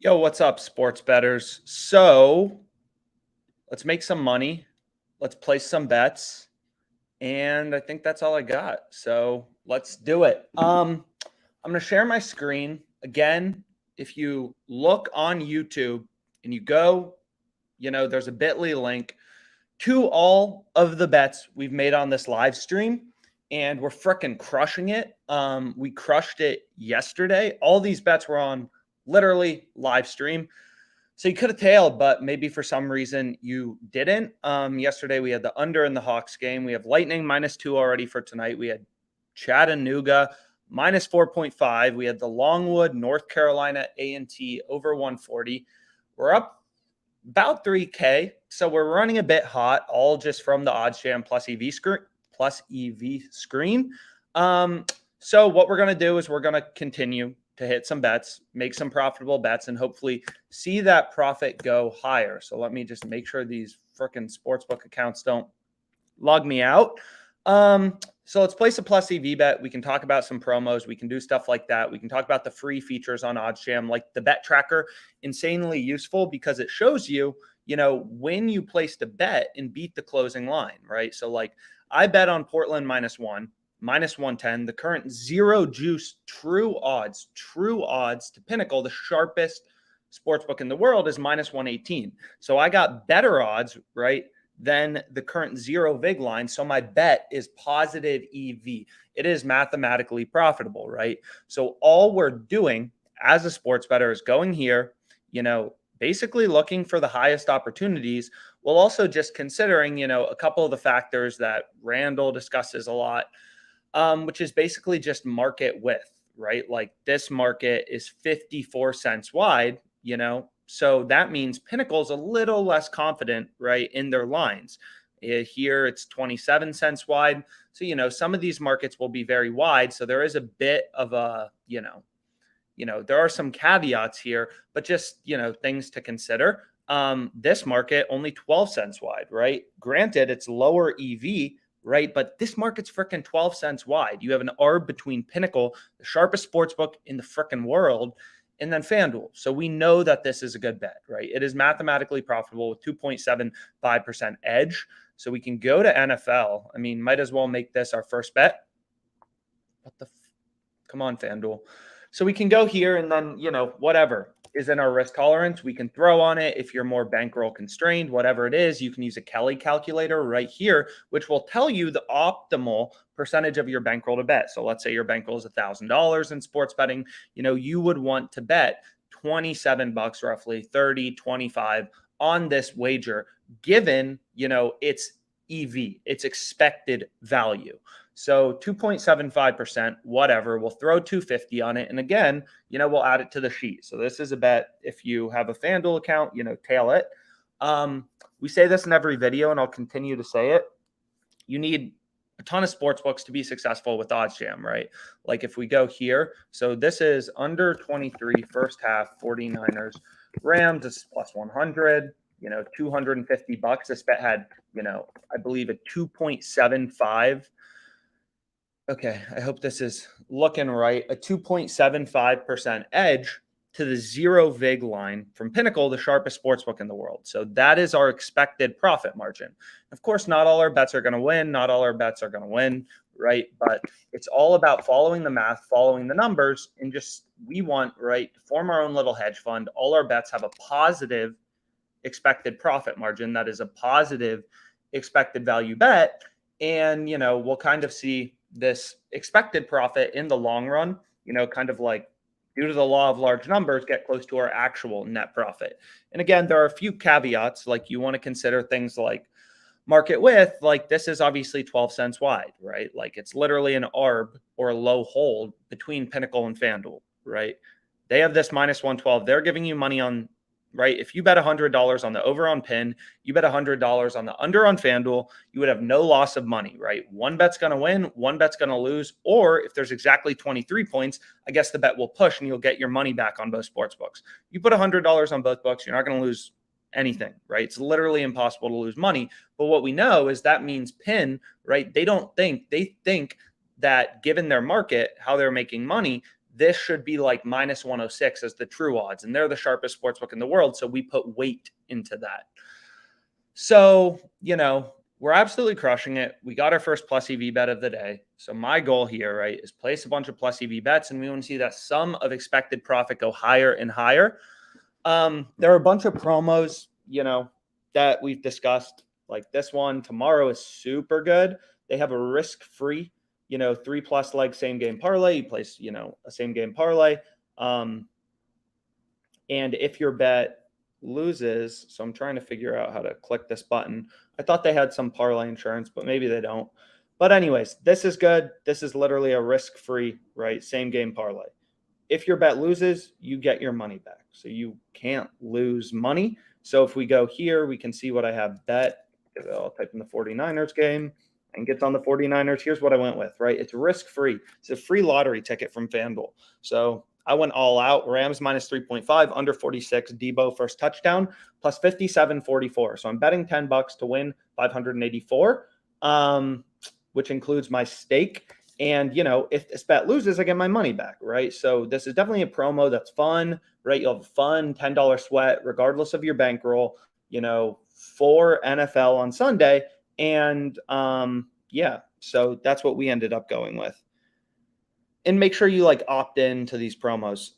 Yo, what's up, sports betters? So let's make some money. Let's place some bets. And I think that's all I got. So let's do it. I'm gonna share my screen. Again, if you look on YouTube and you go, there's a bit.ly link to all of the bets we've made on this live stream. And we're freaking crushing it. We crushed it yesterday. All these bets were on literally live stream. So you could have tailed, but maybe for some reason you didn't. Yesterday we had the under in the Hawks game. We have Lightning -2 already for tonight. We had Chattanooga -4.5. We had the Longwood, North Carolina A&T over 140. We're up about 3K. So we're running a bit hot, all just from the OddsJam plus EV screen. So what we're going to do is we're going to continue to hit some bets, make some profitable bets, and hopefully see that profit go higher. So let me just make sure these freaking sportsbook accounts don't log me out. So let's place a plus EV bet. We can talk about some promos. We can do stuff like that. We can talk about the free features on OddsJam, like the bet tracker. Insanely useful because it shows you, when you placed a bet and beat the closing line, right? So like I bet on Portland -1. -110, the current zero juice true odds to Pinnacle, the sharpest sportsbook in the world, is -118. So I got better odds, right, than the current zero vig line. So my bet is positive EV. It is mathematically profitable, right? So all we're doing as a sports bettor is going here, basically looking for the highest opportunities, while also just considering, a couple of the factors that Randall discusses a lot, which is basically just market width, right? Like this market is 54 cents wide, so that means Pinnacle's a little less confident, right, in their lines. Here it's 27 cents wide. So, some of these markets will be very wide. So there is a bit of a, there are some caveats here, but just, things to consider. This market only 12 cents wide, right? Granted, it's lower EV, right? But this market's freaking 12 cents wide. You have an arb between Pinnacle, the sharpest sportsbook in the freaking world, and then FanDuel. So we know that this is a good bet, right? It is mathematically profitable with 2.75% edge. So we can go to NFL. I mean, might as well make this our first bet. Come on, FanDuel. So we can go here and then, whatever is in our risk tolerance, we can throw on it. If you're more bankroll constrained, whatever it is, you can use a Kelly calculator right here, which will tell you the optimal percentage of your bankroll to bet. So let's say your bankroll is $1,000 in sports betting, you would want to bet 27 bucks, roughly 30, 25 on this wager, given, its EV, its expected value. So 2.75%, whatever, we'll throw 250 on it. And again, we'll add it to the sheet. So this is a bet. If you have a FanDuel account, tail it. We say this in every video, and I'll continue to say it. You need a ton of sports books to be successful with OddsJam, right? Like if we go here, so this is under 23, first half, 49ers, Rams is plus 100, 250 bucks. This bet had, I believe a 2.75. Okay, I hope this is looking right. A 2.75% edge to the zero vig line from Pinnacle, the sharpest sportsbook in the world. So that is our expected profit margin. Of course, not all our bets are going to win. Not all our bets are going to win, right? But it's all about following the math, following the numbers, and just we want, right, to form our own little hedge fund. All our bets have a positive expected profit margin. That is a positive expected value bet. And, we'll kind of see this expected profit in the long run, kind of like due to the law of large numbers, get close to our actual net profit. And again, there are a few caveats, like you want to consider things like market width, like this is obviously 12 cents wide, right? Like it's literally an arb or a low hold between Pinnacle and FanDuel, right? They have this -112. They're giving you money on, right? If you bet $100 on the over on Pin, you bet $100 on the under on FanDuel, you would have no loss of money, right? One bet's going to win, one bet's going to lose. Or if there's exactly 23 points, I guess the bet will push and you'll get your money back on both sports books. You put $100 on both books, you're not going to lose anything, right? It's literally impossible to lose money. But what we know is that means Pin, right? They think that given their market, how they're making money, this should be like minus 106 as the true odds. And they're the sharpest sportsbook in the world. So we put weight into that. So, we're absolutely crushing it. We got our first plus EV bet of the day. So my goal here, right, is place a bunch of plus EV bets, and we want to see that sum of expected profit go higher and higher. There are a bunch of promos, that we've discussed, like this one. Tomorrow is super good. They have a risk-free, 3+ leg same game parlay. You place, a same game parlay. And if your bet loses, so I'm trying to figure out how to click this button. I thought they had some parlay insurance, but maybe they don't. But anyways, this is good. This is literally a risk-free, right, same game parlay. If your bet loses, you get your money back. So you can't lose money. So if we go here, we can see what I have bet. I'll type in the 49ers game and gets on the 49ers. Here's what I went with, right? It's risk-free. It's a free lottery ticket from FanDuel. So I went all out. Rams minus 3.5, under 46. Debo first touchdown, plus 57.44. So I'm betting $10 to win 584, which includes my stake. And, if this bet loses, I get my money back, right? So this is definitely a promo that's fun, right? You'll have a fun $10 sweat, regardless of your bankroll, for NFL on Sunday. And, so that's what we ended up going with. And make sure you opt in to these promos.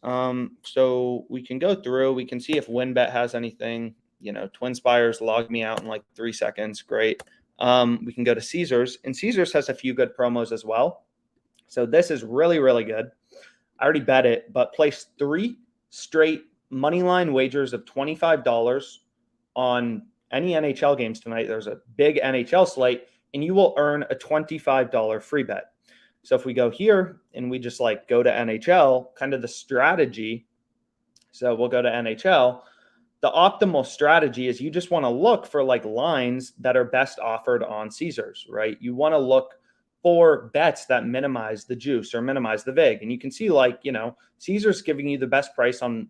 So we can go through, we can see if WinBet has anything, TwinSpires logged me out in 3 seconds. Great. We can go to Caesars, and Caesars has a few good promos as well. So this is really, really good. I already bet it, but place 3 straight money line wagers of $25 on any NHL games tonight. There's a big NHL slate, and you will earn a $25 free bet. So if we go here and we just go to NHL, kind of the strategy. So we'll go to NHL. The optimal strategy is you just want to look for lines that are best offered on Caesars, right? You want to look for bets that minimize the juice or minimize the vig. And you can see Caesars giving you the best price on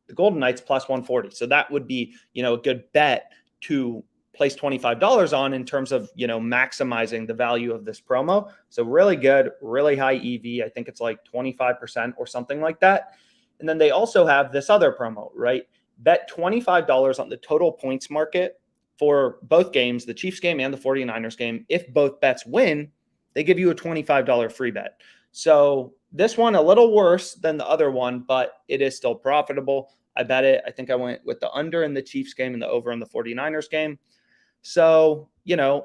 the Golden Knights plus 140. So that would be, a good bet to place $25 on in terms of, maximizing the value of this promo. So really good, really high EV. I think it's 25% or something like that. And then they also have this other promo, right? Bet $25 on the total points market for both games, the Chiefs game and the 49ers game. If both bets win, they give you a $25 free bet. So this one a little worse than the other one, but it is still profitable. I bet it. I think I went with the under in the Chiefs game and the over in the 49ers game. So,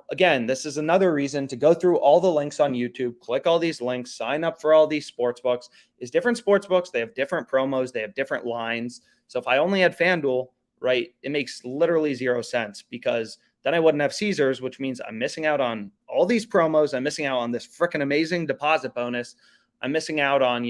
again, this is another reason to go through all the links on YouTube, click all these links, sign up for all these sports books. Is different sports books. They have different promos. They have different lines. So if I only had FanDuel, right, it makes literally 0 sense, because then I wouldn't have Caesars, which means I'm missing out on all these promos. I'm missing out on this freaking amazing deposit bonus. I'm missing out on,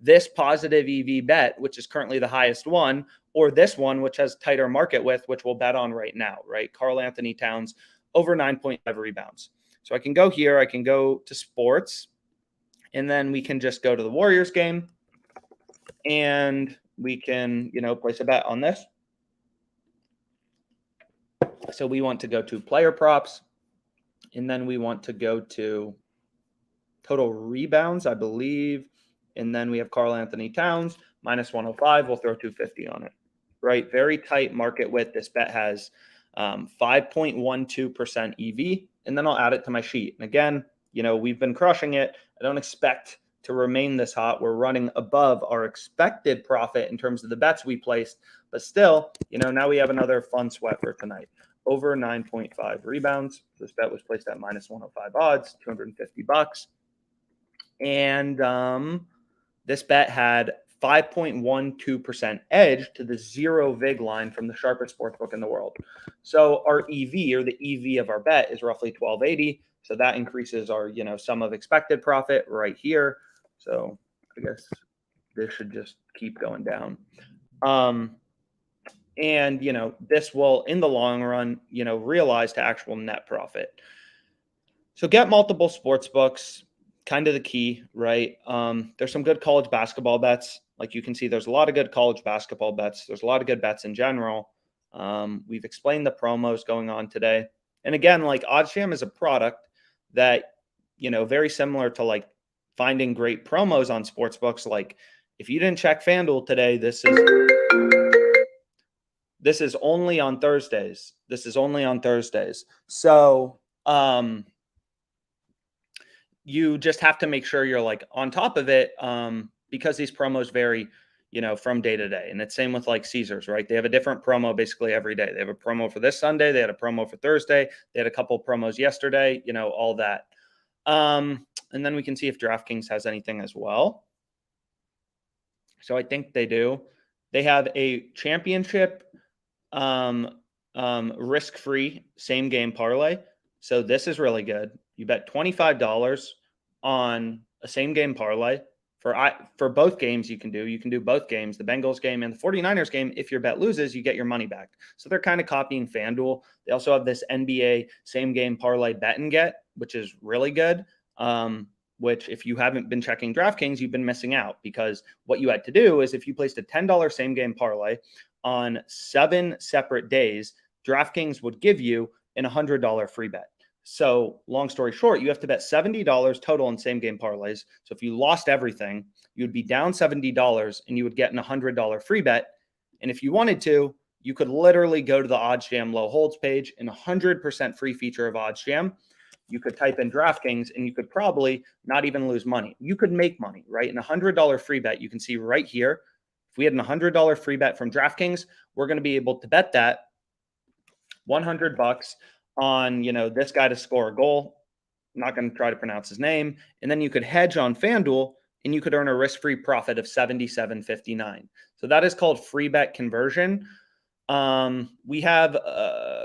this positive EV bet, which is currently the highest one, or this one, which has tighter market width, which we'll bet on right now, right? Karl-Anthony Towns over 9.5 rebounds. So I can go here. I can go to sports, and then we can just go to the Warriors game, and we can, place a bet on this. So we want to go to player props, and then we want to go to total rebounds, I believe. And then we have Karl-Anthony Towns minus 105. We'll throw 250 on it, right? Very tight market width. This bet has 5.12% EV, and then I'll add it to my sheet. And again, we've been crushing it. I don't expect to remain this hot. We're running above our expected profit in terms of the bets we placed, but still, now we have another fun sweat for tonight. Over 9.5 rebounds. This bet was placed at minus 105 odds, $250. And this bet had 5.12% edge to the 0 vig line from the sharpest sportsbook in the world. So our EV, or the EV of our bet, is roughly 1280. So that increases our, sum of expected profit right here. So I guess this should just keep going down. And, this will, in the long run, realize to actual net profit. So get multiple sports books, kind of the key, right? There's some good college basketball bets. Like you can see, there's a lot of good college basketball bets. There's a lot of good bets in general. We've explained the promos going on today. And again, OddsJam is a product that, very similar to finding great promos on sports books. If you didn't check FanDuel today, this is only on Thursdays. This is only on Thursdays. So you just have to make sure you're like on top of it, because these promos vary, from day to day. And it's same with like Caesars, right? They have a different promo basically every day. They have a promo for this Sunday. They had a promo for Thursday. They had a couple promos yesterday, all that. And then we can see if DraftKings has anything as well. So I think they do. They have a championship risk-free same game parlay. So this is really good. You bet $25 on a same game parlay for both games. You can do both games, the Bengals game and the 49ers game. If your bet loses, you get your money back. So they're kind of copying FanDuel. They also have this NBA same game parlay bet and get, which is really good. Which if you haven't been checking DraftKings, you've been missing out, because what you had to do is if you placed a $10 same game parlay on 7 separate days, DraftKings would give you an $100 free bet. So long story short, you have to bet $70 total in same game parlays. So if you lost everything, you would be down $70 and you would get an $100 free bet. And if you wanted to, you could literally go to the OddsJam low holds page, and 100% free feature of OddsJam. You could type in DraftKings and you could probably not even lose money. You could make money, right? And $100 free bet, you can see right here. If we had an $100 free bet from DraftKings, we're going to be able to bet that $100 on, this guy to score a goal. I'm not going to try to pronounce his name. And then you could hedge on FanDuel and you could earn a risk-free profit of $77.59. So that is called free bet conversion. We have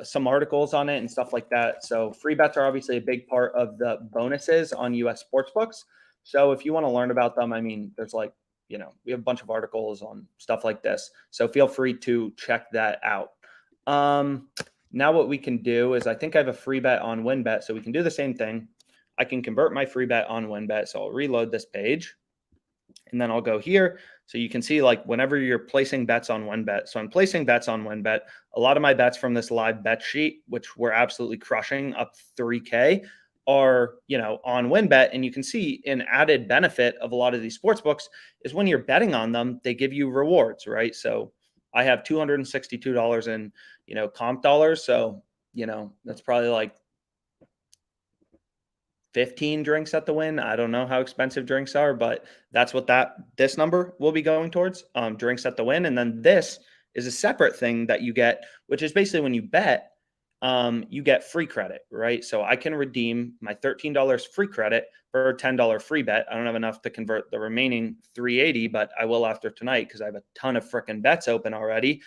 some articles on it and stuff like that. So free bets are obviously a big part of the bonuses on US sportsbooks. So if you want to learn about them, there's we have a bunch of articles on stuff like this. So feel free to check that out. Now what we can do is I think I have a free bet on WynnBET. So we can do the same thing. I can convert my free bet on WynnBET. So I'll reload this page and then I'll go here. So you can see whenever you're placing bets on WynnBET. So I'm placing bets on WynnBET. A lot of my bets from this live bet sheet, which we're absolutely crushing up 3K, are, on WynnBET. And you can see an added benefit of a lot of these sports books is when you're betting on them, they give you rewards, right? So I have $262 in, comp dollars. So, that's probably 15 drinks at the Wynn. I don't know how expensive drinks are, but that's what this number will be going towards, drinks at the Wynn. And then this is a separate thing that you get, which is basically when you bet, you get free credit, right? So I can redeem my $13 free credit for a $10 free bet. I don't have enough to convert the remaining $380, but I will after tonight because I have a ton of freaking bets open already.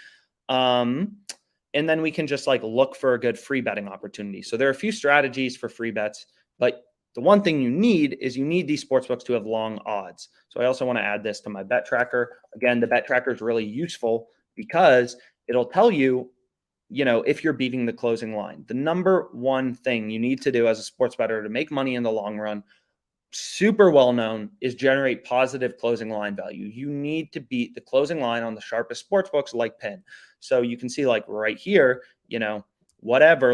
And then we can just look for a good free betting opportunity. So there are a few strategies for free bets, but the one thing you need is these sportsbooks to have long odds. So I also want to add this to my bet tracker. Again, the bet tracker is really useful because it'll tell you, if you're beating the closing line. The number one thing you need to do as a sports bettor to make money in the long run, super well known, is generate positive closing line value. You need to beat the closing line on the sharpest sports books like Penn. So you can see right here, whatever,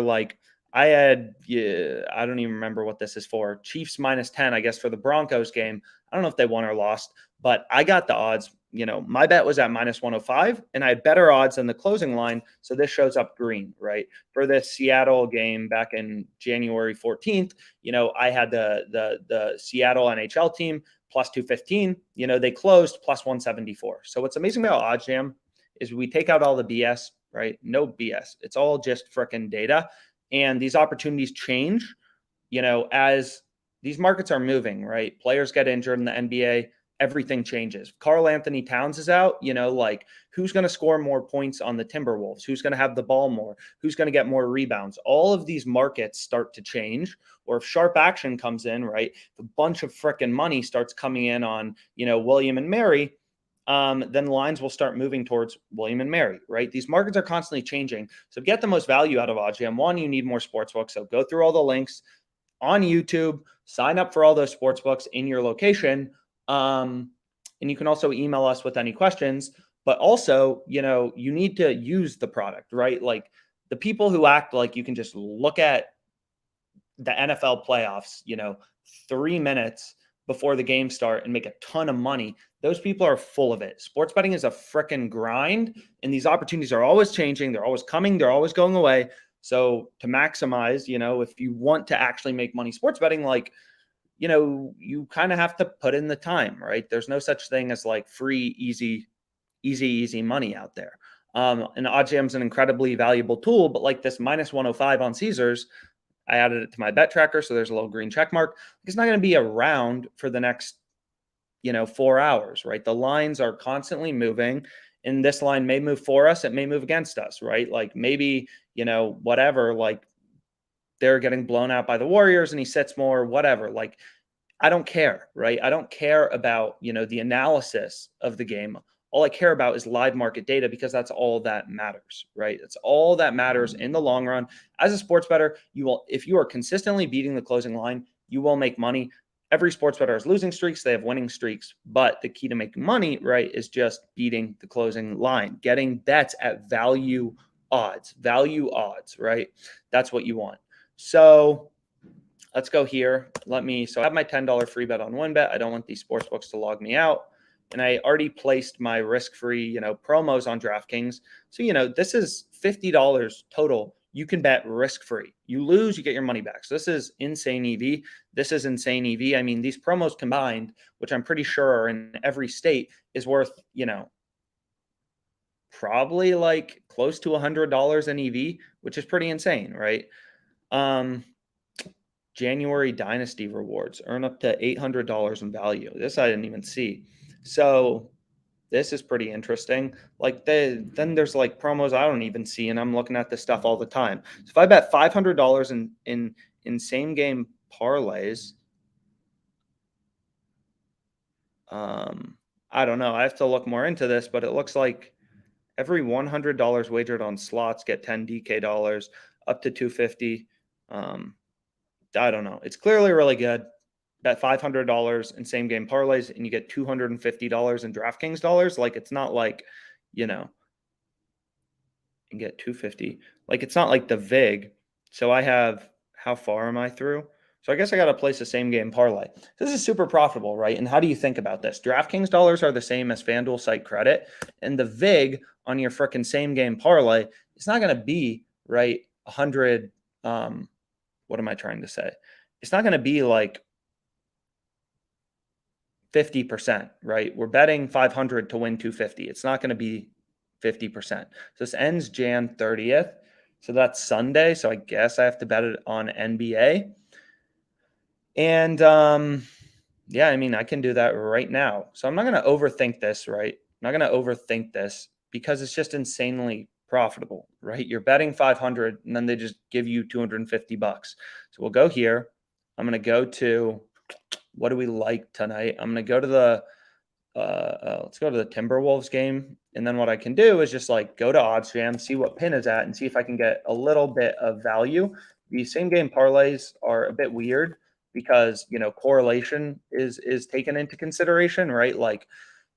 I had, I don't even remember what this is for. Chiefs -10, I guess, for the Broncos game. I don't know if they won or lost, but I got the odds. My bet was at -105, and I had better odds than the closing line. So this shows up green, right? For the Seattle game back in January 14th, I had the Seattle NHL team +215. They closed +174. So what's amazing about OddsJam is we take out all the BS, right? No BS. It's all just freaking data. And these opportunities change, as these markets are moving, right? Players get injured in the NBA, everything changes. Karl Anthony Towns is out, who's going to score more points on the Timberwolves? Who's going to have the ball more? Who's going to get more rebounds? All of these markets start to change. Or if sharp action comes in, right? If a bunch of freaking money starts coming in on, William and Mary, then lines will start moving towards William and Mary, right? These markets are constantly changing. So to get the most value out of OddsJam, one, you need more sportsbooks. So go through all the links on YouTube, sign up for all those sportsbooks in your location. And you can also email us with any questions, but also, you need to use the product, right? The people who act like you can just look at the NFL playoffs, 3 minutes before the game start and make a ton of money. Those people are full of it. Sports betting is a freaking grind, and these opportunities are always changing. They're always coming. They're always going away. So to maximize, if you want to actually make money sports betting, like, you kind of have to put in the time, right? There's no such thing as like free, easy money out there. And OddsJam is an incredibly valuable tool, but like this minus 105 on Caesars, I added it to my bet tracker. So there's a little green check mark. It's not going to be around for the next, 4 hours, right? The lines are constantly moving, and this line may move for us. It may move against us, right? Like maybe, whatever, like they're getting blown out by the Warriors and he sits more, whatever. Like, I don't care, right? I don't care about, the analysis of the game. All I care about is live market data, because that's all that matters, right? It's all that matters in the long run. As a sports bettor, if you are consistently beating the closing line, you will make money. Every sports bettor has losing streaks. They have winning streaks, but the key to making money, right, is just beating the closing line, getting bets at value odds, right? That's what you want. So let's go here. So I have my $10 free bet on WinBet. I don't want these sports books to log me out. And I already placed my risk-free, promos on DraftKings. So, this is $50 total. You can bet risk-free. You lose, you get your money back. So this is insane EV. This is insane EV. I mean, these promos combined, which I'm pretty sure are in every state, is worth, probably like close to $100 in EV, which is pretty insane, right? January Dynasty rewards earn up to $800 in value. This I didn't even see. So this is pretty interesting. Like then there's like promos I don't even see, and I'm looking at this stuff all the time. So if I bet $500 in same game parlays, I don't know. I have to look more into this, but it looks like every $100 wagered on slots get 10 DK dollars, up to 250. I don't know. It's clearly really good. Bet $500 in same game parlays and you get $250 in DraftKings dollars. Like, it's not like, and get 250. Like, it's not like the VIG. So I have, how far am I through? So I guess I got to place a same game parlay. This is super profitable, right? And how do you think about this? DraftKings dollars are the same as FanDuel site credit, and the VIG on your freaking same game parlay, it's not going to be, right, 100. What am I trying to say? It's not going to be like 50%, right? We're betting 500 to win 250. It's not going to be 50%. So this ends Jan 30th. So that's Sunday. So I guess I have to bet it on NBA. And yeah, I mean, I can do that right now. So I'm not going to overthink this, right? I'm not going to overthink this because it's just insanely profitable, right? You're betting 500 and then they just give you $250. So we'll go here. I'm going to go to, what do we like tonight? I'm going to go to the, let's go to the Timberwolves game. And then what I can do is just like go to OddsJam, see what pin is at, and see if I can get a little bit of value. These same game parlays are a bit weird because, correlation is taken into consideration, right? Like,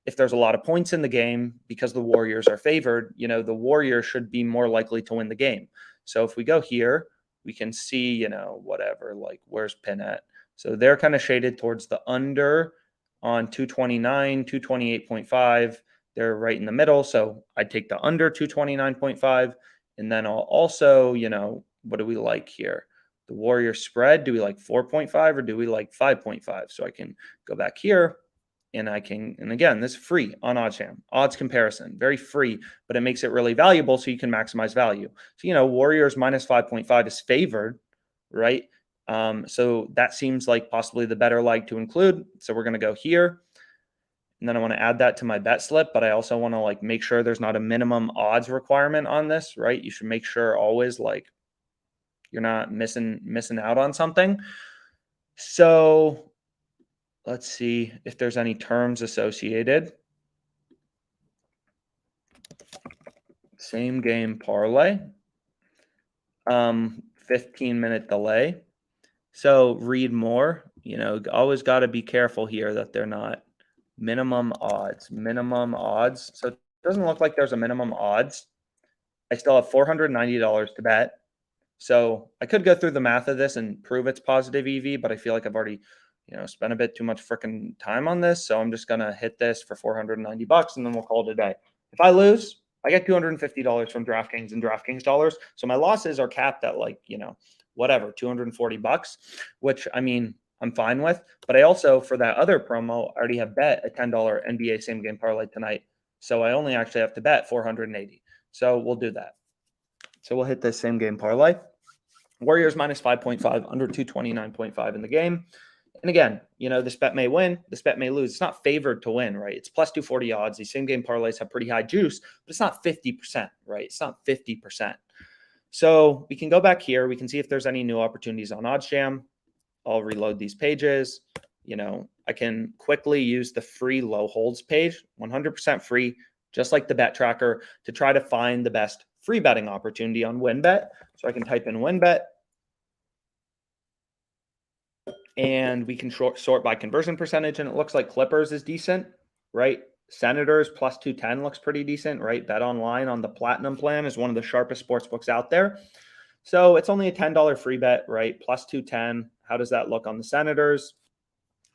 if there's a lot of points in the game because the Warriors are favored, the Warriors should be more likely to win the game. So if we go here, we can see, whatever, like where's pin at? So they're kind of shaded towards the under on 229, 228.5. They're right in the middle. So I'd take the under 229.5. And then I'll also, what do we like here? The Warriors spread. Do we like 4.5 or do we like 5.5? So I can go back here. And again, this is free on OddsJam. Odds comparison, very free, but it makes it really valuable so you can maximize value. So, Warriors minus 5.5 is favored, right? So that seems like possibly the better leg to include. So we're going to go here. And then I want to add that to my bet slip, but I also want to like make sure there's not a minimum odds requirement on this, right? You should make sure always like you're not missing out on something. So let's see if there's any terms associated. Same game parlay. 15-minute delay. So read more. Always got to be careful here that they're not minimum odds. So it doesn't look like there's a minimum odds. I still have $490 to bet. So I could go through the math of this and prove it's positive EV, but I feel like I've already spend a bit too much freaking time on this. So I'm just going to hit this for $490 and then we'll call it a day. If I lose, I get $250 from DraftKings and DraftKings dollars. So my losses are capped at like, whatever, $240, which I mean, I'm fine with. But I also, for that other promo, I already have bet a $10 NBA same game parlay tonight. So I only actually have to bet 480. So we'll do that. So we'll hit this same game parlay. Warriors minus 5.5, under 229.5 in the game. And again, this bet may win, this bet may lose. It's not favored to win, right? It's plus 240 odds. These same game parlays have pretty high juice, but it's not 50%, right? It's not 50%. So we can go back here. We can see if there's any new opportunities on OddsJam. I'll reload these pages. I can quickly use the free low holds page, 100% free, just like the bet tracker, to try to find the best free betting opportunity on WinBet. So I can type in WinBet. And we can sort by conversion percentage, and it looks like Clippers is decent, right? Senators plus 210 looks pretty decent, right? Bet Online on the Platinum plan is one of the sharpest sports books out there. So it's only a $10 free bet, right? Plus 210. How does that look on the Senators?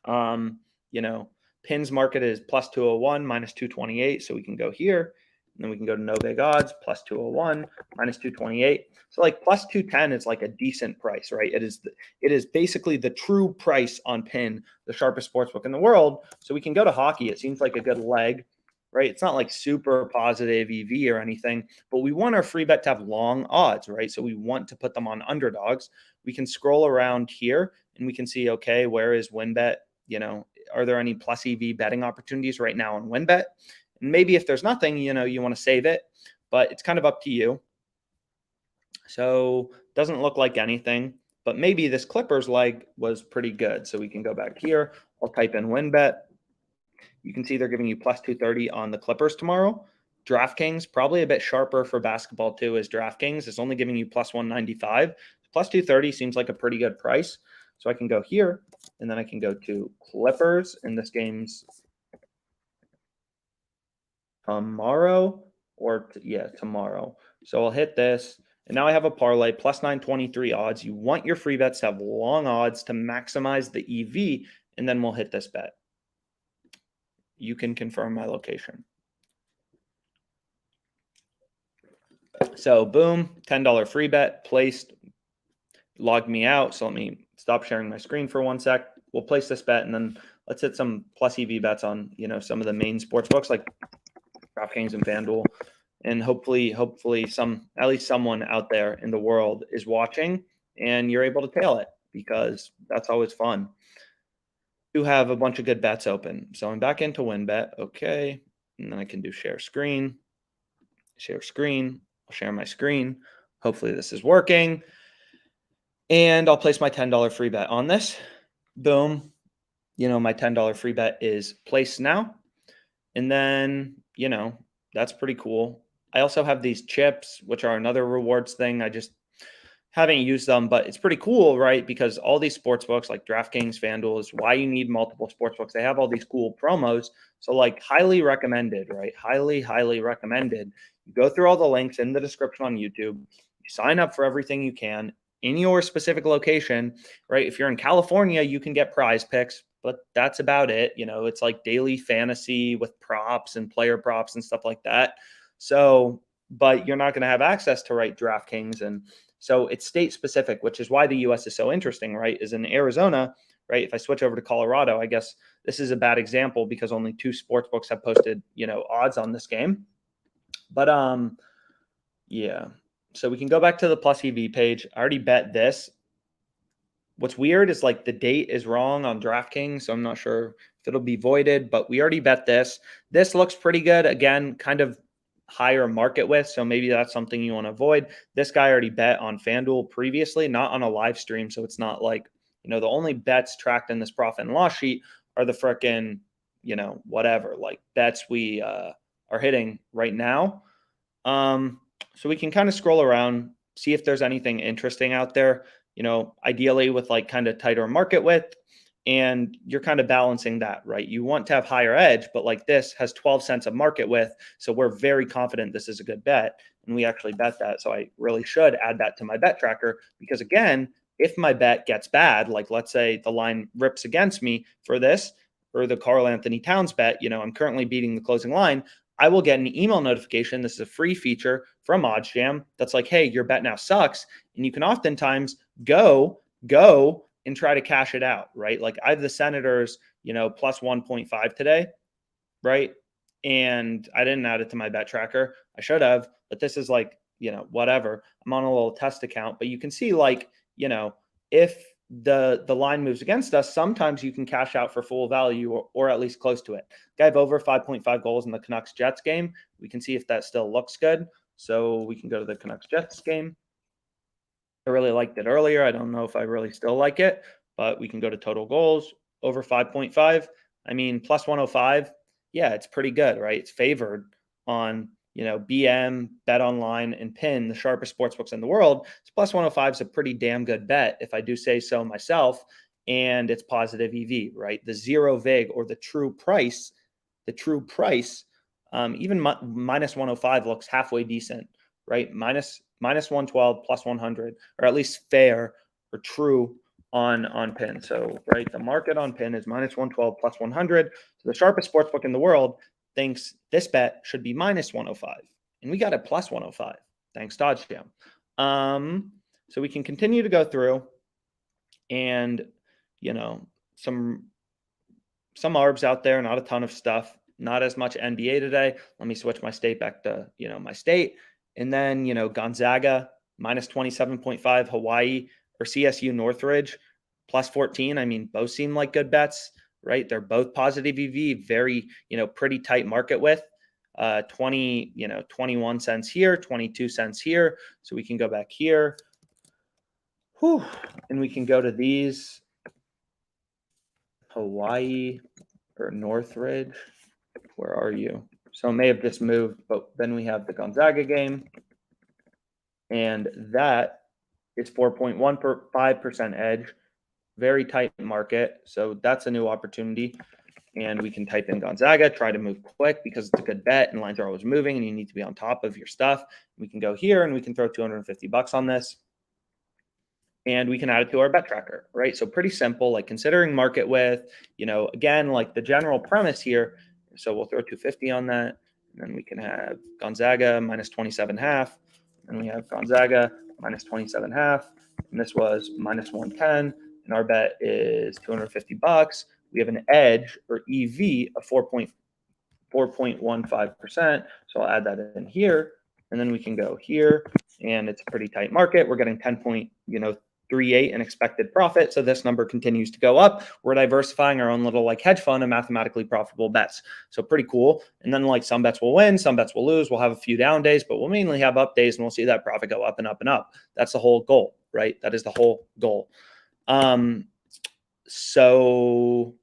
Pins market is plus 201, minus 228. So we can go here. And then we can go to no big odds, plus 201, minus 228. So like plus 210 is like a decent price, right? It is basically the true price on Pin, the sharpest sportsbook in the world. So we can go to hockey. It seems like a good leg, right? It's not like super positive EV or anything, but we want our free bet to have long odds, right? So we want to put them on underdogs. We can scroll around here and we can see, okay, where is WinBet? Are there any plus EV betting opportunities right now on WinBet? And maybe if there's nothing, you want to save it, but it's kind of up to you. So doesn't look like anything, but maybe this Clippers leg was pretty good. So we can go back here. I'll type in WinBet. You can see they're giving you plus 230 on the Clippers tomorrow. DraftKings, probably a bit sharper for basketball too, as DraftKings is only giving you plus 195. Plus 230 seems like a pretty good price. So I can go here, and then I can go to Clippers, and this game's tomorrow tomorrow. So I'll hit this, and now I have a parlay plus 923 odds. You want your free bets to have long odds to maximize the EV, and then we'll hit this bet. You can confirm my location. So boom, $10 free bet placed, logged me out. So let me stop sharing my screen for 1 sec. We'll place this bet, and then let's hit some plus EV bets on, some of the main sports books like DraftKings and FanDuel. And hopefully at least someone out there in the world is watching and you're able to tail it, because that's always fun. To have a bunch of good bets open. So I'm back into WinBet. Okay. And then I can do share screen. I'll share my screen. Hopefully this is working. And I'll place my $10 free bet on this. Boom. My $10 free bet is placed now. And then, that's pretty cool. I also have these chips, which are another rewards thing. I just haven't used them, but it's pretty cool, right? Because all these sports books like DraftKings, FanDuel is why you need multiple sports books. They have all these cool promos. So like highly recommended, right? Highly, highly recommended. You go through all the links in the description on YouTube. You sign up for everything you can in your specific location, right? If you're in California, you can get Prize Picks, but that's about it. It's like daily fantasy with props and player props and stuff like that. So, but you're not going to have access to DraftKings. And so it's state specific, which is why the US is so interesting, right? Is in Arizona, right? If I switch over to Colorado, I guess this is a bad example because only 2 sports books have posted, odds on this game. But, yeah. So we can go back to the plus EV page. I already bet this. What's weird is like the date is wrong on DraftKings, so I'm not sure if it'll be voided, but we already bet this. This looks pretty good. Again, kind of higher market with, so maybe that's something you want to avoid. This guy already bet on FanDuel previously, not on a live stream, so it's not like, the only bets tracked in this profit and loss sheet are the frickin', whatever, like bets we are hitting right now. So we can kind of scroll around, see if there's anything interesting out there, ideally with like kind of tighter market width, and you're kind of balancing that, right? You want to have higher edge, but like this has 12 cents of market width. So we're very confident this is a good bet. And we actually bet that. So I really should add that to my bet tracker because again, if my bet gets bad, like let's say the line rips against me for this, or the Karl Anthony Towns bet, I'm currently beating the closing line, I will get an email notification. This is a free feature from OddsJam that's like, hey, your bet now sucks. And you can oftentimes go and try to cash it out, right? Like I have the Senators, plus 1.5 today, right? And I didn't add it to my bet tracker. I should have, but this is like, whatever. I'm on a little test account, but you can see like, if the line moves against us, sometimes you can cash out for full value or at least close to it. I have over 5.5 goals in the Canucks Jets game. We can see if that still looks good. So we can go to the Canucks Jets game. I really liked it earlier. I don't know if I really still like it, but we can go to total goals over 5.5. I mean, plus 105. Yeah, it's pretty good, right? It's favored on, BM, Bet Online, and PIN, the sharpest sportsbooks in the world. It's plus 105 is a pretty damn good bet, if I do say so myself. And it's positive EV, right? The zero vig or the true price, even minus 105 looks halfway decent, right? Minus 112 plus 100, or at least fair or true on PIN. So, right, the market on PIN is minus 112 plus 100. So the sharpest sportsbook in the world thinks this bet should be minus 105, and we got it plus 105 thanks to OddsJam. So we can continue to go through, and some ARBs out there, not a ton of stuff, not as much NBA today. Let me switch my state back to my state, and then Gonzaga minus 27.5, Hawaii or CSU Northridge plus 14. I mean, both seem like good bets, right? They're both positive EV, very, pretty tight market width. 21 cents here, 22 cents here. So we can go back here. And we can go to these. Hawaii or Northridge. Where are you? So it may have just moved, but then we have the Gonzaga game. And that is 4.15% edge. Very tight market. So that's a new opportunity. And we can type in Gonzaga, try to move quick because it's a good bet and lines are always moving and you need to be on top of your stuff. We can go here and we can throw $250 on this. And we can add it to our bet tracker, right? So pretty simple, like considering market width, again, like the general premise here. So we'll throw 250 on that. And then we can have Gonzaga minus 27.5. And we have Gonzaga minus 27.5. And this was minus 110. And our bet is $250. We have an edge or EV of 4.15%. So I'll add that in here. And then we can go here. And it's a pretty tight market. We're getting 10.38 in expected profit. So this number continues to go up. We're diversifying our own little like hedge fund of mathematically profitable bets. So pretty cool. And then like some bets will win, some bets will lose. We'll have a few down days, but we'll mainly have up days and we'll see that profit go up and up and up. That's the whole goal, right? That is the whole goal. So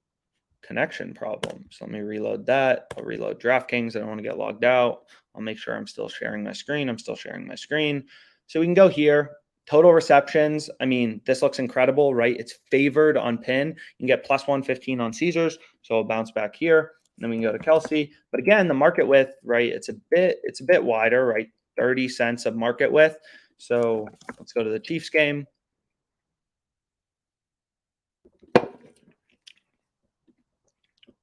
connection problem. So let me reload that. I'll reload DraftKings. I don't want to get logged out. I'll make sure I'm still sharing my screen. I'm still sharing my screen. So we can go here. Total receptions. I mean, this looks incredible, right? It's favored on PIN. You can get plus 115 on Caesars. So I'll bounce back here. And then we can go to Kelsey. But again, the market width, right? It's a bit wider, right? 30 cents of market width. So let's go to the Chiefs game.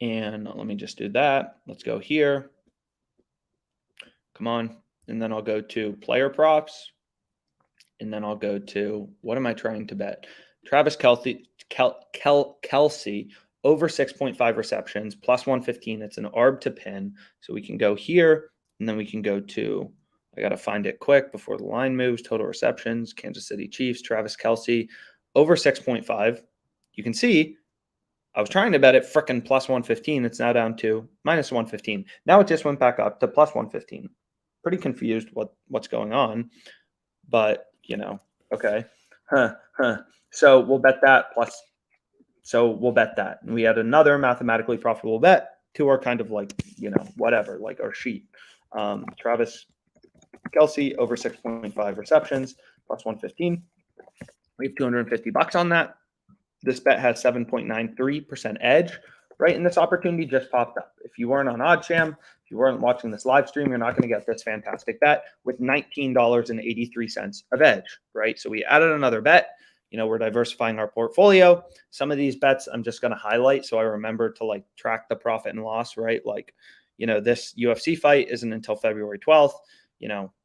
And let me just do that. Let's go here. Come on. And then I'll go to player props. And then I'll go to, what am I trying to bet? Travis Kelce over 6.5 receptions, plus 115. It's an ARB to PIN. So we can go here, and then we can go to, I got to find it quick before the line moves, total receptions, Kansas City Chiefs, Travis Kelce, over 6.5. You can see I was trying to bet it frickin' plus 115. It's now down to minus 115. Now it just went back up to plus 115. Pretty confused what's going on. But, okay. So we'll bet that plus. So we'll bet that. And we had another mathematically profitable bet to our kind of like, whatever, like our sheet. Travis Kelce over 6.5 receptions, plus 115. We have $250 on that. This bet has 7.93% edge, right? And this opportunity just popped up. If you weren't on OddsJam, if you weren't watching this live stream, you're not going to get this fantastic bet with $19.83 of edge, right? So we added another bet. we're diversifying our portfolio. Some of these bets I'm just going to highlight so I remember to like track the profit and loss, right? Like, this UFC fight isn't until February 12th,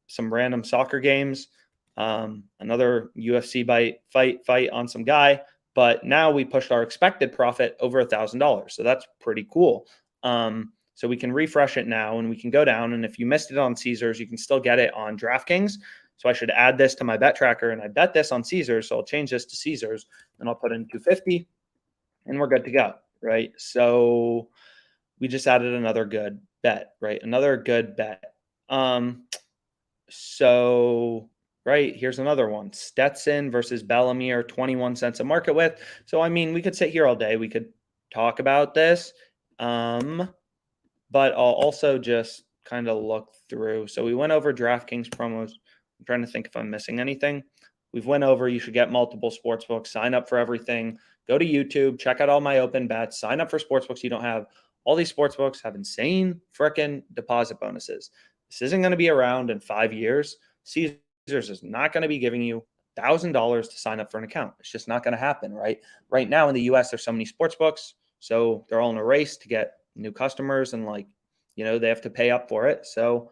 some random soccer games, another UFC fight on some guy. But now we pushed our expected profit over $1,000. So that's pretty cool. So we can refresh it now and we can go down. And if you missed it on Caesars, you can still get it on DraftKings. So I should add this to my bet tracker, and I bet this on Caesars. So I'll change this to Caesars and I'll put in 250 and we're good to go, right? So we just added another good bet, right? Another good bet. So right, here's another one. Stetson versus Bellemere, 21 cents a market width. So, I mean, we could sit here all day. We could talk about this. But I'll also just kind of look through. So we went over DraftKings promos. I'm trying to think if I'm missing anything. We've went over, you should get multiple sportsbooks, sign up for everything. Go to YouTube, check out all my open bets, sign up for sportsbooks you don't have. All these sportsbooks have insane freaking deposit bonuses. This isn't going to be around in 5 years. Caesars is not going to be giving you $1,000 to sign up for an account. It's just not going to happen, right? Right now in the US, there's so many sportsbooks, so they're all in a race to get new customers, and they have to pay up for it. So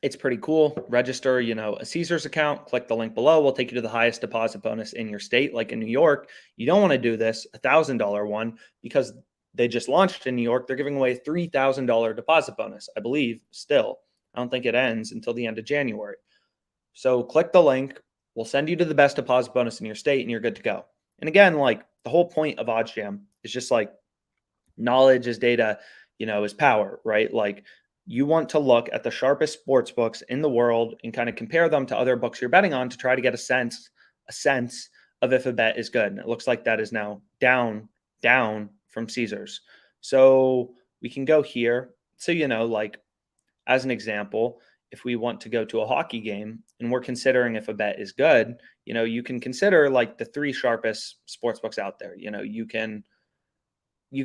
it's pretty cool. Register, a Caesars account, click the link below. We'll take you to the highest deposit bonus in your state. Like in New York, you don't want to do this $1,000 one because they just launched in New York. They're giving away a $3,000 deposit bonus, I believe, still. I don't think it ends until the end of January. So click the link. We'll send you to the best deposit bonus in your state and you're good to go. And again, like the whole point of OddsJam is just like knowledge is data, is power, right? Like you want to look at the sharpest sports books in the world and kind of compare them to other books you're betting on to try to get a sense of if a bet is good. And it looks like that is now down from Caesars. So we can go here. So, like as an example, if we want to go to a hockey game and we're considering if a bet is good, you can consider like the 3 sharpest sports books out there. You can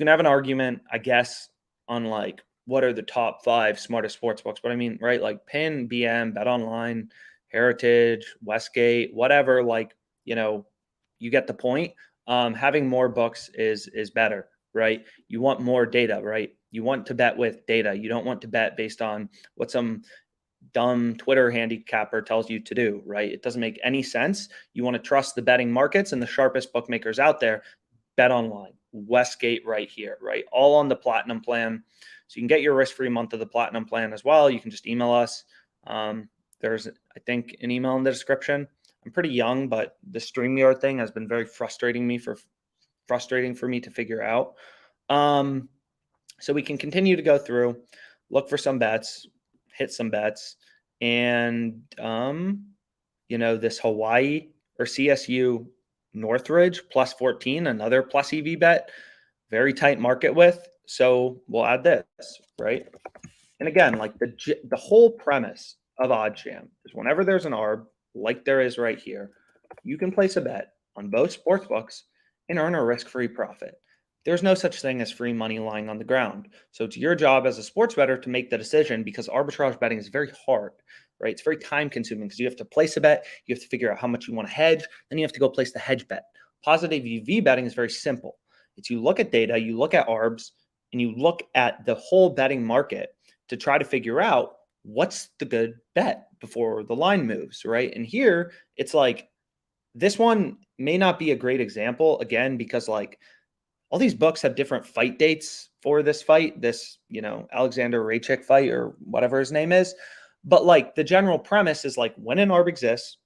have an argument, I guess, on like what are the top 5 smartest sports books. But I mean, right, like PIN, BM, Bet Online, Heritage, Westgate, whatever, like, you get the point. Having more books is better, right? You want more data, right? You want to bet with data. You don't want to bet based on what some dumb Twitter handicapper tells you to do, right? It doesn't make any sense. You want to trust the betting markets and the sharpest bookmakers out there. Bet Online, Westgate right here, right? All on the Platinum plan. So you can get your risk-free month of the Platinum plan as well. You can just email us. There's, I think, an email in the description. I'm pretty young, but the StreamYard thing has been very frustrating for me to figure out. So we can continue to go through, look for some bets, hit some bets, and this Hawaii or CSU Northridge plus 14, another plus EV bet, very tight market width. So we'll add this, right? And again, like the whole premise of OddsJam is whenever there's an ARB, like there is right here, you can place a bet on both sports books and earn a risk-free profit. There's no such thing as free money lying on the ground. So it's your job as a sports bettor to make the decision, because arbitrage betting is very hard, right? It's very time consuming because you have to place a bet, you have to figure out how much you want to hedge, then you have to go place the hedge bet. Positive EV betting is very simple. It's you look at data, you look at ARBs, and you look at the whole betting market to try to figure out what's the good bet before the line moves, right? And here it's like, this one may not be a great example, again, because like all these books have different fight dates for this fight, this, Alexander Raychik fight or whatever his name is. But like the general premise is like when an ARB exists,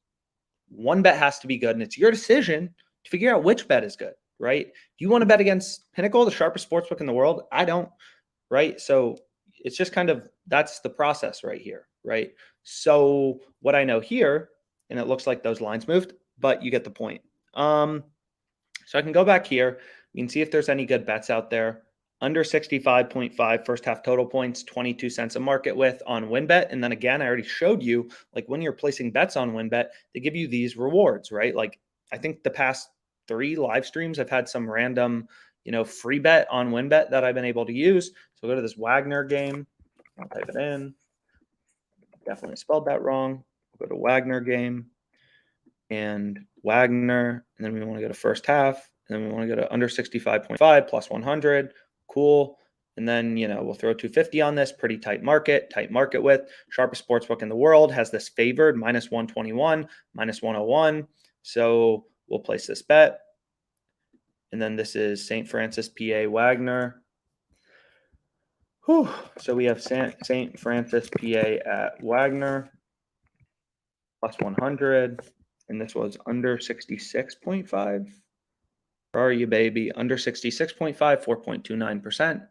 one bet has to be good, and it's your decision to figure out which bet is good, right? Do you want to bet against Pinnacle, the sharpest sportsbook in the world? I don't, right? So it's just kind of, that's the process right here, right? So what I know here, and it looks like those lines moved, but you get the point. So I can go back here. We can see if there's any good bets out there. Under 65.5 first half total points, 22 cents a market width on WinBet. And then again, I already showed you, like when you're placing bets on WinBet, they give you these rewards, right? Like I think the past 3 live streams, I've had some random, free bet on WinBet that I've been able to use. So go to this Wagner game. I'll type it in. Definitely spelled that wrong. Go to Wagner game. and Wagner. And then we want to go to first half. And then we want to go to under 65.5 plus 100. Cool. And then, we'll throw 250 on this. Pretty tight market with. Sharpest sportsbook in the world has this favored minus 121, minus 101. So we'll place this bet. And then this is St. Francis, PA Wagner. Whew. So we have St. Francis, PA at Wagner plus 100. And this was under 66.5. Where are you, baby? Under 66.5, 4.29%.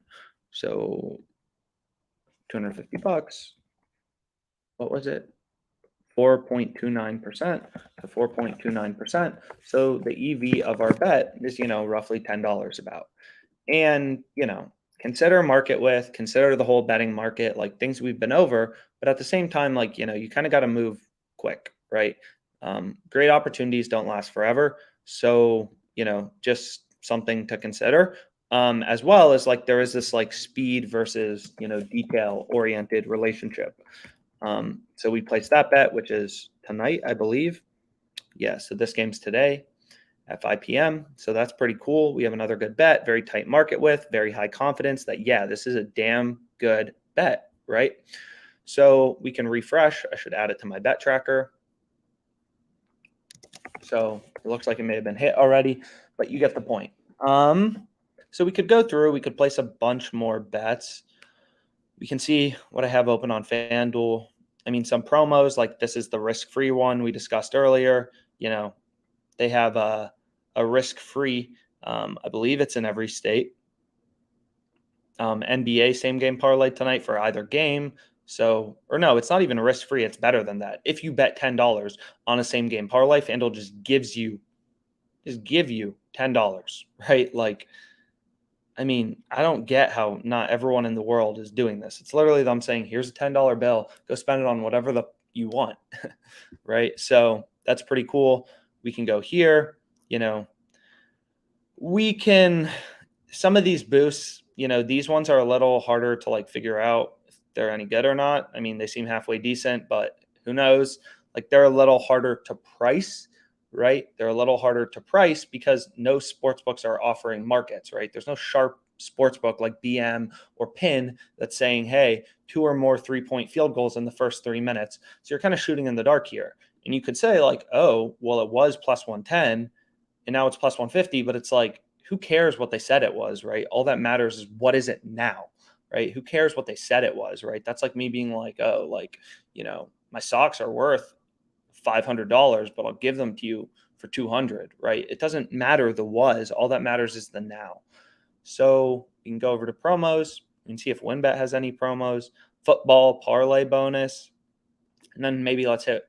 So $250. What was it? 4.29% to 4.29%. So the EV of our bet is, roughly $10 about. And, consider market width, consider the whole betting market, like things we've been over. But at the same time, like, you kind of got to move quick, right? Great opportunities don't last forever. So, just something to consider. As well as like there is this like speed versus, detail oriented relationship. So we placed that bet, which is tonight, I believe. Yeah, so this game's today at 5 p.m. So that's pretty cool. We have another good bet, very tight market with, very high confidence that, yeah, this is a damn good bet, right? So we can refresh. I should add it to my bet tracker. So it looks like it may have been hit already, but you get the point. So we could go through, we could place a bunch more bets. We can see what I have open on FanDuel. I mean, some promos, like this is the risk-free one we discussed earlier. They have a risk-free, I believe it's in every state. NBA same game parlay tonight for either game. So, or no, it's not even risk-free. It's better than that. If you bet $10 on a same game parlay, FanDuel just give you $10, right? Like, I mean, I don't get how not everyone in the world is doing this. It's literally them saying, here's a $10 bill, go spend it on whatever you want, right? So that's pretty cool. We can go here, we can, some of these boosts, these ones are a little harder to like figure out if they're any good or not. I mean, they seem halfway decent, but who knows? Like they're a little harder to price, right? They're a little harder to price because no sports books are offering markets, right? There's no sharp sports book like BM or PIN that's saying, hey, 2 or more 3-point field goals in the first 3 minutes. So you're kind of shooting in the dark here. And you could say like, oh, well, it was plus 110 and now it's plus 150, but it's like, who cares what they said it was, right? All that matters is what is it now, right? Who cares what they said it was, right? That's like me being like, oh, like, my socks are worth $500, but I'll give them to you for 200, right? It doesn't matter the was, all that matters is the now. So you can go over to promos and see if WinBet has any promos, football parlay bonus, and then maybe let's hit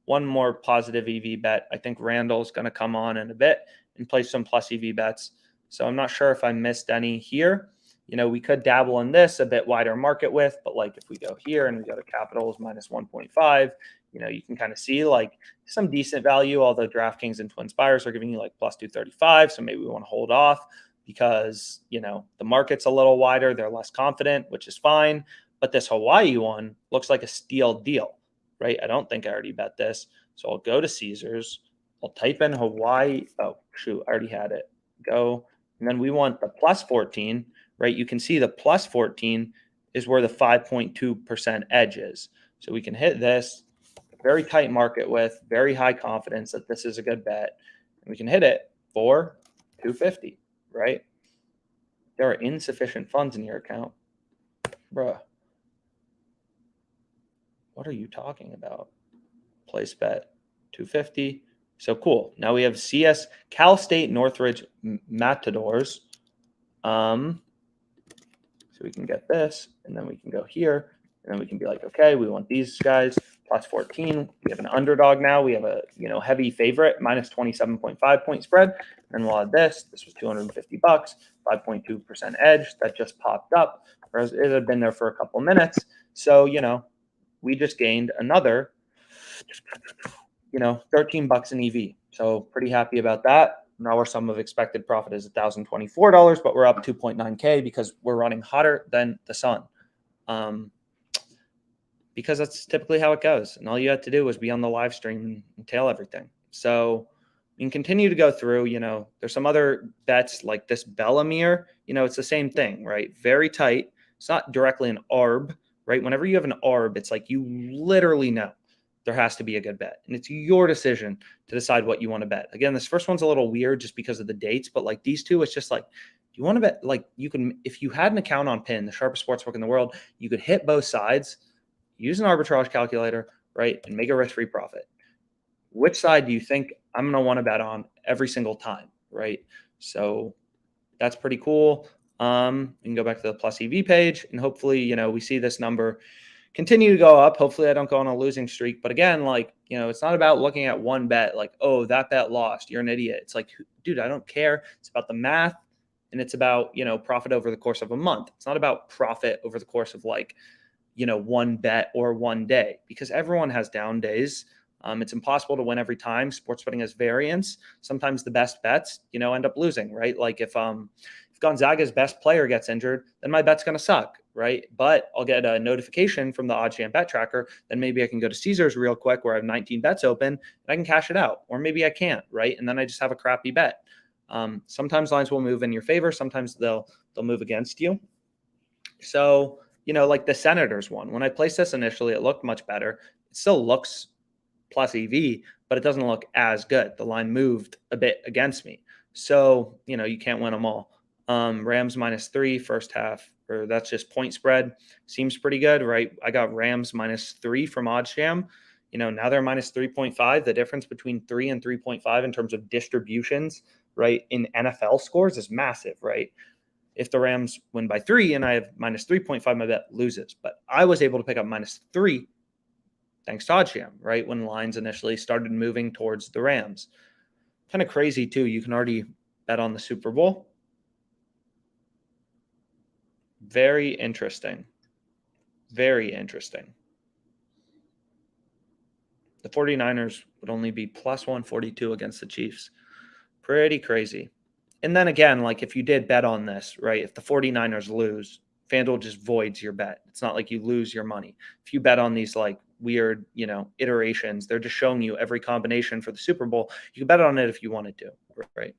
one more positive EV bet. I think Randall's going to come on in a bit and play some plus EV bets. So I'm not sure if I missed any here. We could dabble in this a bit wider market with, but like if we go here and we go to Capitals minus 1.5, you can kind of see like some decent value, although DraftKings and TwinSpires are giving you like plus 235. So maybe we want to hold off because, the market's a little wider. They're less confident, which is fine. But this Hawaii one looks like a steal deal, right? I don't think I already bet this. So I'll go to Caesars. I'll type in Hawaii. Oh, shoot, I already had it. Go. And then we want the plus 14, right? You can see the plus 14 is where the 5.2% edge is. So we can hit this. Very tight market with, very high confidence that this is a good bet. And we can hit it for 250, right? There are insufficient funds in your account. Bruh. What are you talking about? Place bet 250. So cool. Now we have CS Cal State Northridge Matadors. So we can get this, and then we can go here, and then we can be like, okay, we want these guys plus 14. We have an underdog now. We have a heavy favorite minus 27.5 point spread, and we'll add this. This was $250, 5.2% edge that just popped up, whereas it had been there for a couple minutes. So we just gained another, $13 in EV. So pretty happy about that. Now our sum of expected profit is $1,024, but we're up 2.9K because we're running hotter than the sun. Because that's typically how it goes. And all you had to do was be on the live stream and tail everything. So you can continue to go through, there's some other bets like this Bellemere, it's the same thing, right? Very tight. It's not directly an ARB, right? Whenever you have an ARB, it's like you literally know there has to be a good bet. And it's your decision to decide what you want to bet. Again, this first one's a little weird just because of the dates, but like these two, it's just like, you want to bet, like you can, if you had an account on PIN, the sharpest sportsbook in the world, you could hit both sides, use an arbitrage calculator, right? And make a risk-free profit. Which side do you think I'm going to want to bet on every single time, right? So that's pretty cool. We can go back to the plus EV page and hopefully, we see this number continue to go up. Hopefully I don't go on a losing streak. But again, like, it's not about looking at one bet like, oh, that bet lost. You're an idiot. It's like, dude, I don't care. It's about the math and it's about, profit over the course of a month. It's not about profit over the course of like, one bet or one day because everyone has down days. It's impossible to win every time. Sports betting has variance. Sometimes the best bets, end up losing, right? Like if Gonzaga's best player gets injured, then my bet's going to suck, right? But I'll get a notification from the OddsJam bet tracker. Then maybe I can go to Caesars real quick where I have 19 bets open and I can cash it out. Or maybe I can't, right? And then I just have a crappy bet. Sometimes lines will move in your favor. Sometimes they'll move against you. So, like the Senators one, when I placed this initially, it looked much better. It still looks plus EV, but it doesn't look as good. The line moved a bit against me. So, you can't win them all. Rams -3 first half, or that's just point spread. Seems pretty good, right? I got Rams -3 from OddsJam. Now they're -3.5. The difference between 3 and 3.5 in terms of distributions, right, in NFL scores is massive, right? If the Rams win by 3 and I have -3.5, my bet loses. But I was able to pick up -3 thanks to OddsJam, right? When lines initially started moving towards the Rams. Kind of crazy too. You can already bet on the Super Bowl. Very interesting. Very interesting. The 49ers would only be +142 against the Chiefs. Pretty crazy. And then again, like if you did bet on this, right, if the 49ers lose, FanDuel just voids your bet. It's not like you lose your money. If you bet on these like weird, iterations, they're just showing you every combination for the Super Bowl. You can bet on it if you wanted to, right?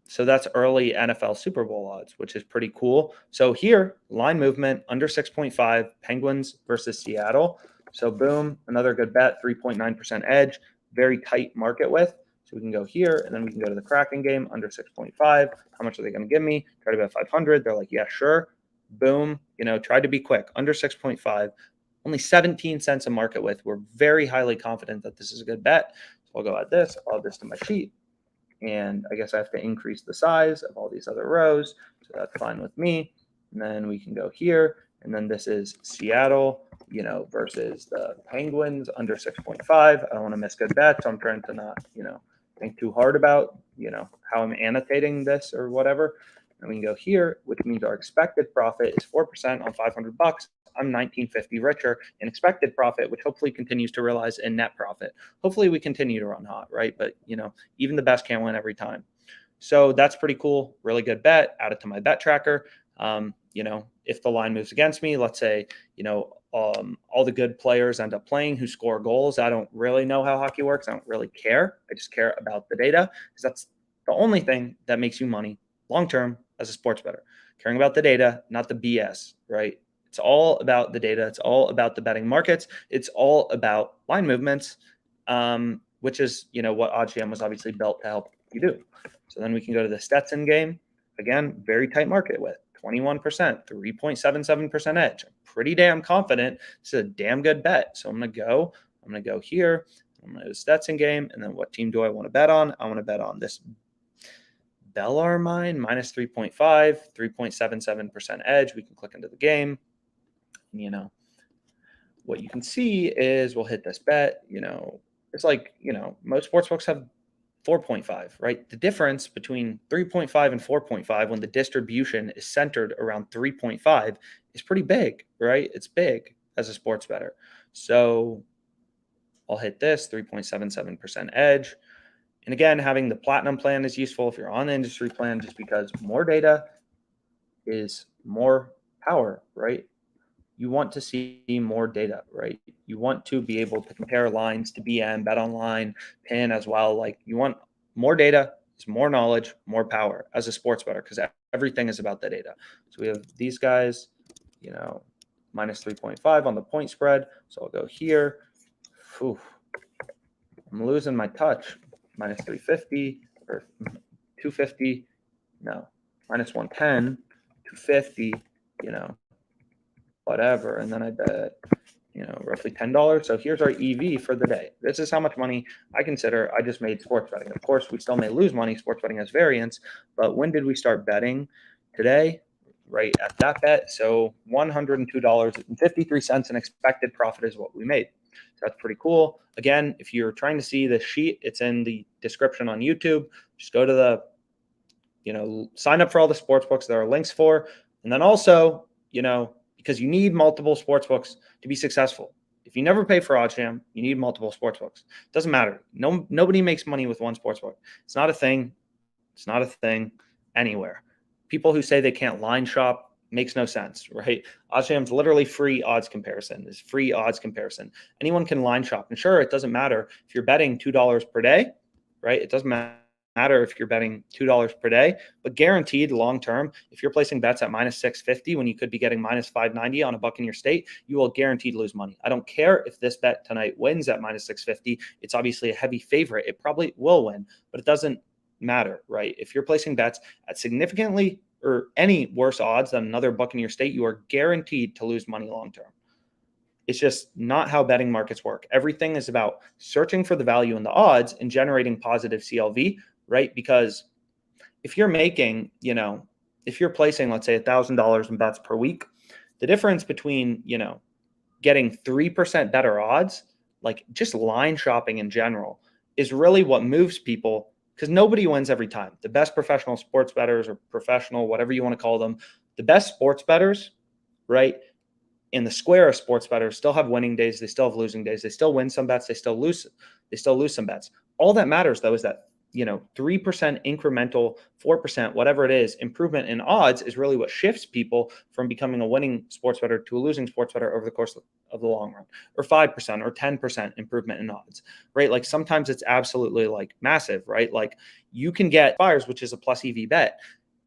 So that's early NFL Super Bowl odds, which is pretty cool. So here, line movement under 6.5, Penguins versus Seattle. So boom, another good bet, 3.9% edge, very tight market width. So we can go here, and then we can go to the Kraken game under 6.5. How much are they going to give me? Try to bet 500. They're like, yeah, sure. Boom. Try to be quick. Under 6.5. Only 17 cents a market width. We're very highly confident that this is a good bet. So I'll go add this. I'll add this to my sheet. And I guess I have to increase the size of all these other rows. So that's fine with me. And then we can go here. And then this is Seattle, versus the Penguins under 6.5. I don't want to miss good bets. I'm trying to not, think too hard about, how I'm annotating this or whatever. And we can go here, which means our expected profit is 4% on $500. I'm $19.50 richer in expected profit, which hopefully continues to realize in net profit. Hopefully we continue to run hot, right? But, even the best can't win every time. So that's pretty cool. Really good bet. Add it to my bet tracker. If the line moves against me, let's say, all the good players end up playing who score goals. I don't really know how hockey works. I don't really care. I just care about the data because that's the only thing that makes you money long-term as a sports bettor. Caring about the data, not the BS, right? It's all about the data. It's all about the betting markets. It's all about line movements, which is, what OddsJam was obviously built to help you do. So then we can go to the Stetson game. Again, very tight market width, 21%, 3.77% edge. I'm pretty damn confident. This is a damn good bet. So I'm going to go here. I'm going to do the Stetson game. And then what team do I want to bet on? I want to bet on this Bellarmine, -3.5, 3.77% edge. We can click into the game. What you can see is we'll hit this bet. It's like, most sportsbooks have 4.5, right? The difference between 3.5 and 4.5 when the distribution is centered around 3.5 is pretty big, right? It's big as a sports bettor. So I'll hit this 3.77% edge. And again, having the platinum plan is useful if you're on the industry plan, just because more data is more power, right? you want to see more data, right? You want to be able to compare lines to BM, Bet Online, Pin as well. Like you want more data, is more knowledge, more power as a sports bettor because everything is about the data. So we have these guys, minus 3.5 on the point spread. So I'll go here. Whew. I'm losing my touch. Minus 350 or 250. No, minus 110, 250, whatever. And then I bet, roughly $10. So here's our EV for the day. This is how much money I consider I just made sports betting. Of course, we still may lose money. Sports betting has variance. But when did we start betting? Today, right at that bet. So $102.53 in expected profit is what we made. So that's pretty cool. Again, if you're trying to see the sheet, it's in the description on YouTube. Just go to the, sign up for all the sports books there are links for. And then also, because you need multiple sports books to be successful. If you never pay for OddsJam, you need multiple sports books. It doesn't matter. Nobody makes money with one sports book. It's not a thing. It's not a thing anywhere. People who say they can't line shop makes no sense, right? OddsJam's literally free odds comparison. It's free odds comparison. Anyone can line shop. And sure, it doesn't matter if you're betting $2 per day, right? It doesn't matter if you're betting $2 per day, but guaranteed long term, if you're placing bets at minus 650 when you could be getting minus 590 on a buck in your state, you will guaranteed lose money. I don't care if this bet tonight wins at minus 650. It's obviously a heavy favorite. It probably will win, but it doesn't matter, right? If you're placing bets at significantly or any worse odds than another buck in your state, you are guaranteed to lose money long term. It's just not how betting markets work. Everything is about searching for the value in the odds and generating positive CLV, right? Because if you're making, if you're placing, let's say $1,000 in bets per week, the difference between, getting 3% better odds, like just line shopping in general, is really what moves people because nobody wins every time. The best professional sports bettors or professional, whatever you want to call them, the best sports bettors, right? In the square of sports bettors still have winning days. They still have losing days. They still win some bets. They still lose some bets. All that matters though is that 3% incremental, 4%, whatever it is, improvement in odds is really what shifts people from becoming a winning sports bettor to a losing sports bettor over the course of the long run, or 5% or 10% improvement in odds, right? Like sometimes it's absolutely like massive, right? Like you can get buyers, which is a plus EV bet,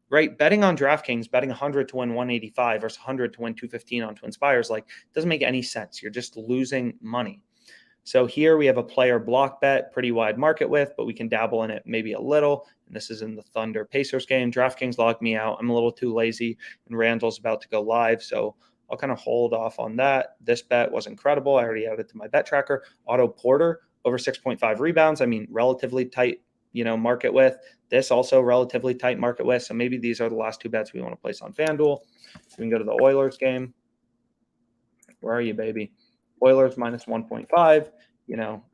right? Betting on DraftKings, betting 100 to win 185 versus 100 to win 215 on TwinSpires, like doesn't make any sense. You're just losing money. So here we have a player block bet, pretty wide market width, but we can dabble in it maybe a little. And this is in the Thunder Pacers game. DraftKings logged me out. I'm a little too lazy, and Randall's about to go live. So I'll kind of hold off on that. This bet was incredible. I already added it to my bet tracker. Otto Porter over 6.5 rebounds. I mean, relatively tight, market width. This also relatively tight market width. So maybe these are the last two bets we want to place on FanDuel. So we can go to the Oilers game. Where are you, baby? Oilers minus 1.5.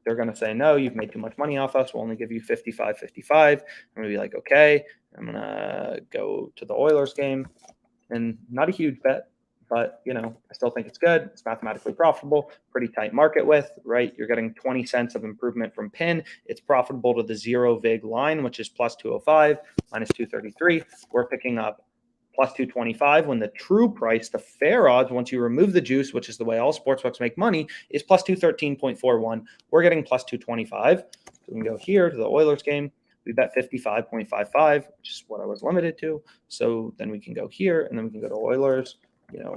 They're going to say, no, you've made too much money off us. We'll only give you 55. I'm going to be like, okay. I'm going to go to the Oilers game. And not a huge bet, but, I still think it's good. It's mathematically profitable, pretty tight market width, right? You're getting 20 cents of improvement from PIN. It's profitable to the zero VIG line, which is plus 205, minus 233. We're picking up plus 225 when the true price, the fair odds, once you remove the juice, which is the way all sportsbooks make money, is plus 213.41. We're getting plus 225. So we can go here to the Oilers game. We bet 55.55, which is what I was limited to. So then we can go here, and then we can go to Oilers,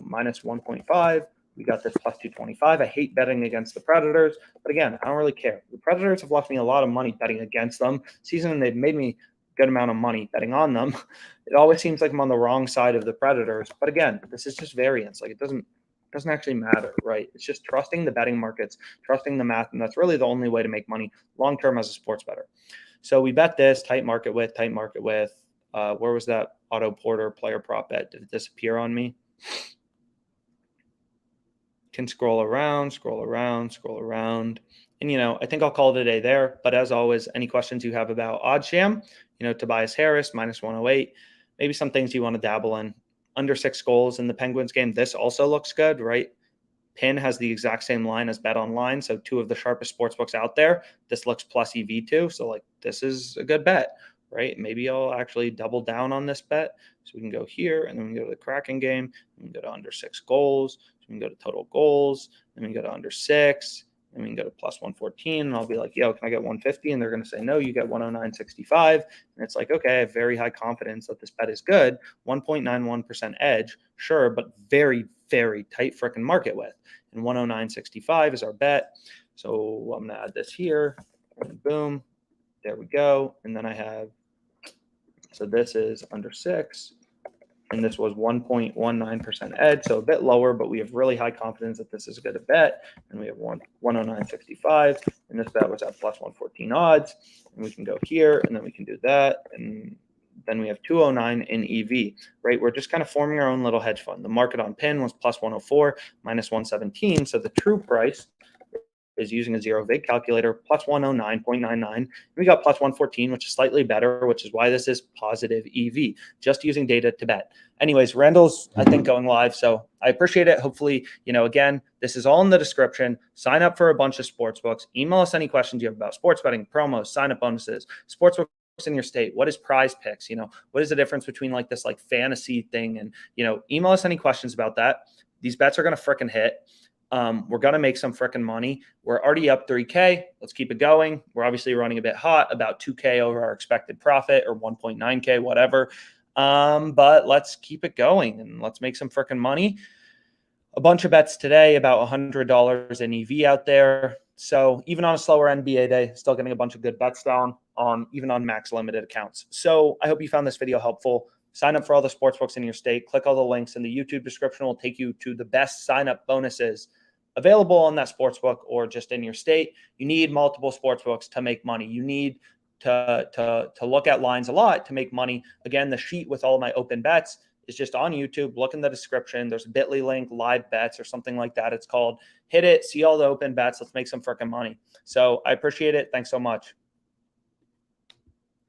minus 1.5. We got this plus 225. I hate betting against the Predators, but again, I don't really care. The Predators have left me a lot of money betting against them. Season, they've made me good amount of money betting on them. It always seems like I'm on the wrong side of the Predators. But again, this is just variance. Like it doesn't actually matter, right? It's just trusting the betting markets, trusting the math. And that's really the only way to make money long-term as a sports bettor. So we bet this tight market width. Where was that Otto Porter player prop bet? Did it disappear on me? Can scroll around. And, I think I'll call it a day there. But as always, any questions you have about OddsJam, Tobias Harris, minus 108, maybe some things you want to dabble in. Under 6 goals in the Penguins game. This also looks good, right? PIN has the exact same line as Bet Online. So 2 of the sharpest sportsbooks out there. This looks plus EV2. So this is a good bet, right? Maybe I'll actually double down on this bet. So we can go here and then we can go to the Kraken game. We can go to under 6 goals. So we can go to total goals, and we can go to under 6, and we can go to plus 114, and I'll be like, yo, can I get 150? And they're going to say, no, you get 109.65. And it's like, okay, I have very high confidence that this bet is good. 1.91% edge, sure, but very, very tight freaking market width. And 109.65 is our bet. So I'm going to add this here, and boom, there we go. And then I have, so this is under 6. And this was 1.19% edge, so a bit lower, but we have really high confidence that this is a good bet. And we have 109.65, and this bet was at plus 114 odds. And we can go here, and then we can do that, and then we have 209 in EV, right? We're just kind of forming our own little hedge fund. The market on pin was plus 104, minus 117, so the true price is using a zero vig calculator, plus 109.99. We got plus 114, which is slightly better, which is why this is positive EV, just using data to bet. Anyways, Randall's, I think, going live. So I appreciate it. Hopefully, again, this is all in the description. Sign up for a bunch of sports books. Email us any questions you have about sports betting, promos, sign-up bonuses, sportsbook in your state. What is Prize Picks? What is the difference between like this like fantasy thing? And, email us any questions about that. These bets are going to freaking hit. We're going to make some freaking money. We're already up 3K. Let's keep it going. We're obviously running a bit hot, about 2K over our expected profit, or 1.9K, whatever. But let's keep it going and let's make some freaking money. A bunch of bets today, about $100 in EV out there. So even on a slower NBA day, still getting a bunch of good bets down even on max limited accounts. So I hope you found this video helpful. Sign up for all the sportsbooks in your state. Click all the links in the YouTube description. Will take you to the best sign-up bonuses available on that sportsbook or just in your state. You need multiple sportsbooks to make money. You need to look at lines a lot to make money. Again, the sheet with all my open bets is just on YouTube. Look in the description. There's a bit.ly link, live bets or something like that. It's called. Hit it, see all the open bets. Let's make some freaking money. So I appreciate it. Thanks so much.